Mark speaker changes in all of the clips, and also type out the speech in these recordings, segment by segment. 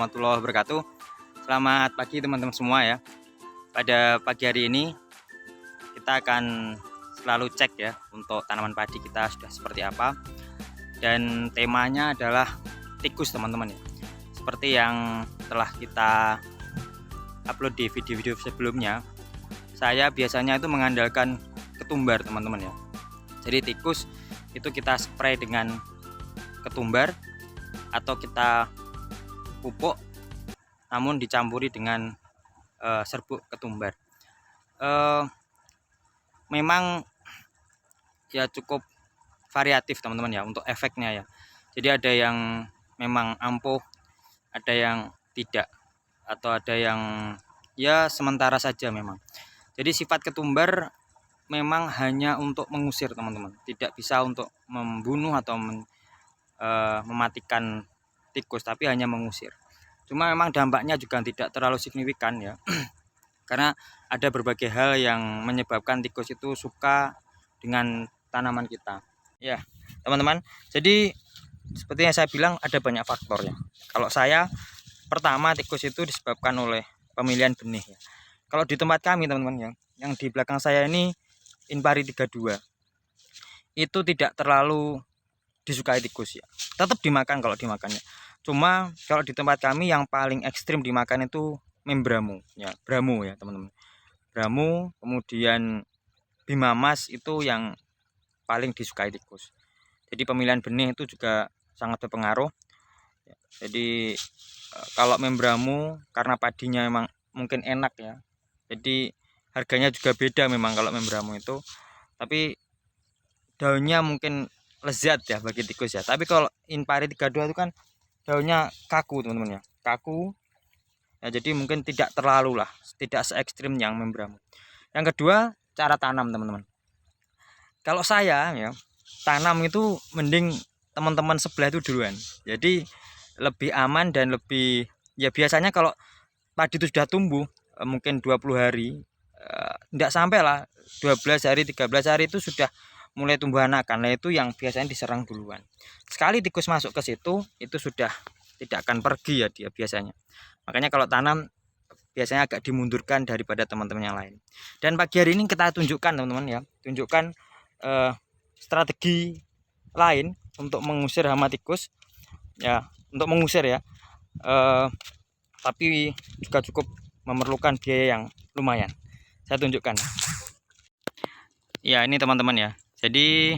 Speaker 1: warahmatullahi wabarakatuh. Selamat pagi teman-teman semua ya. Pada pagi hari ini kita akan selalu cek ya untuk tanaman padi kita sudah seperti apa. Dan temanya adalah tikus teman-teman ya. Seperti yang telah kita upload di video-video sebelumnya, saya biasanya itu mengandalkan ketumbar teman-teman ya. Jadi tikus itu kita spray dengan ketumbar atau kita pupuk namun dicampuri dengan serbuk ketumbar. Memang ya cukup variatif teman-teman ya untuk efeknya ya. Jadi ada yang memang ampuh, ada yang tidak, atau ada yang ya sementara saja memang. Jadi sifat ketumbar memang hanya untuk mengusir teman-teman, tidak bisa untuk membunuh atau mematikan tikus, tapi hanya mengusir. Cuma memang dampaknya juga tidak terlalu signifikan ya. Karena ada berbagai hal yang menyebabkan tikus itu suka dengan tanaman kita. Ya, teman-teman. Jadi seperti yang saya bilang ada banyak faktor ya. Kalau saya pertama tikus itu disebabkan oleh pemilihan benih ya. Kalau di tempat kami teman-teman yang di belakang saya ini Inpari 32. Itu tidak terlalu disukai tikus ya. Tetap dimakan kalau dimakannya. Cuma kalau di tempat kami yang paling ekstrim dimakan itu membramu ya, bramu ya teman-teman. Bramu, kemudian bimamas itu yang paling disukai tikus. Jadi pemilihan benih itu juga sangat berpengaruh. Jadi kalau membramu karena padinya memang mungkin enak ya. Jadi harganya juga beda memang kalau membramu itu. Tapi daunnya mungkin lezat ya bagi tikus ya. Tapi kalau Inpari 32 itu kan daunnya kaku teman-teman ya, kaku ya, jadi mungkin tidak terlalu lah, tidak se ekstrim yang membramu. Yang kedua, cara tanam teman-teman. Kalau saya ya tanam itu mending teman-teman sebelah itu duluan, jadi lebih aman dan lebih ya. Biasanya kalau padi itu sudah tumbuh mungkin 20 hari, tidak sampai lah 12 hari 13 hari itu sudah mulai tumbuh anakan. Nah itu yang biasanya diserang duluan. Sekali tikus masuk ke situ itu sudah tidak akan pergi ya dia biasanya. Makanya kalau tanam biasanya agak dimundurkan daripada teman-teman yang lain. Dan pagi hari ini kita tunjukkan teman-teman ya, tunjukkan strategi lain untuk mengusir hama tikus ya, untuk mengusir ya. Tapi juga cukup memerlukan biaya yang lumayan. Saya tunjukkan. Ya ini teman-teman ya. Jadi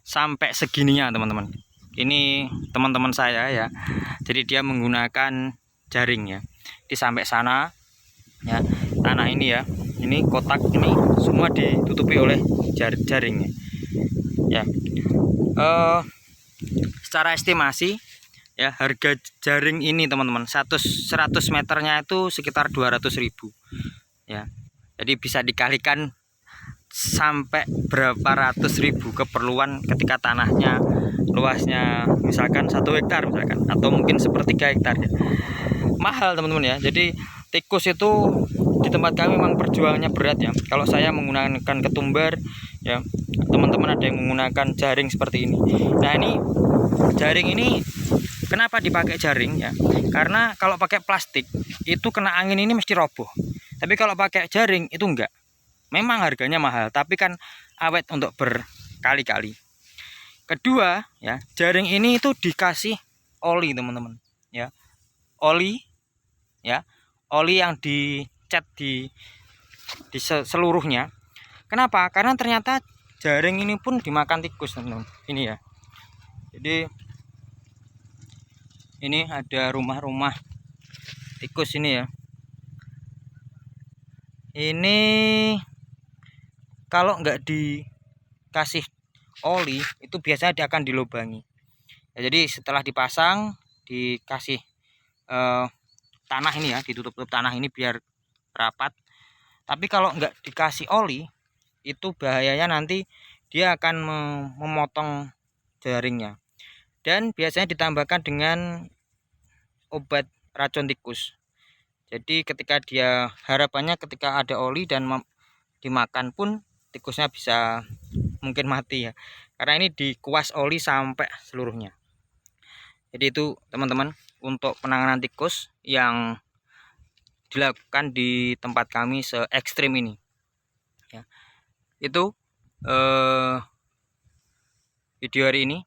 Speaker 1: sampai segininya teman-teman. Ini teman-teman saya ya. Jadi dia menggunakan jaring ya. Di sampai sana ya. Tanah ini ya. Ini kotak ini semua ditutupi oleh jaring ya. Secara estimasi ya, harga jaring ini teman-teman 100 meternya itu sekitar 200.000 ya. Jadi bisa dikalikan sampai berapa ratus ribu keperluan ketika tanahnya luasnya misalkan 1 hektar misalkan, atau mungkin sepertiga hektar ya. Mahal teman-teman ya. Jadi tikus itu di tempat kami memang perjuangannya berat ya. Kalau saya menggunakan ketumbar ya, teman-teman ada yang menggunakan jaring seperti ini. Nah ini jaring ini kenapa dipakai jaring ya, karena kalau pakai plastik itu kena angin ini mesti roboh. Tapi kalau pakai jaring itu enggak. Memang harganya mahal, tapi kan awet untuk berkali-kali. Kedua, ya, jaring ini itu dikasih oli, teman-teman, ya. Oli, ya. Oli yang dicat di seluruhnya. Kenapa? Karena ternyata jaring ini pun dimakan tikus, teman-teman. Ini ya. Jadi ini ada rumah-rumah tikus ini ya. Ini kalau nggak dikasih oli itu biasanya dia akan dilubangi ya. Jadi setelah dipasang dikasih tanah ini ya, ditutup tanah ini biar rapat. Tapi kalau nggak dikasih oli itu bahayanya nanti dia akan memotong jaringnya. Dan biasanya ditambahkan dengan obat racun tikus. Jadi ketika dia, harapannya ketika ada oli dan dimakan pun tikusnya bisa mungkin mati ya, karena ini dikuas oli sampai seluruhnya. Jadi itu teman-teman untuk penanganan tikus yang dilakukan di tempat kami se ekstrim ini ya. Itu video hari ini.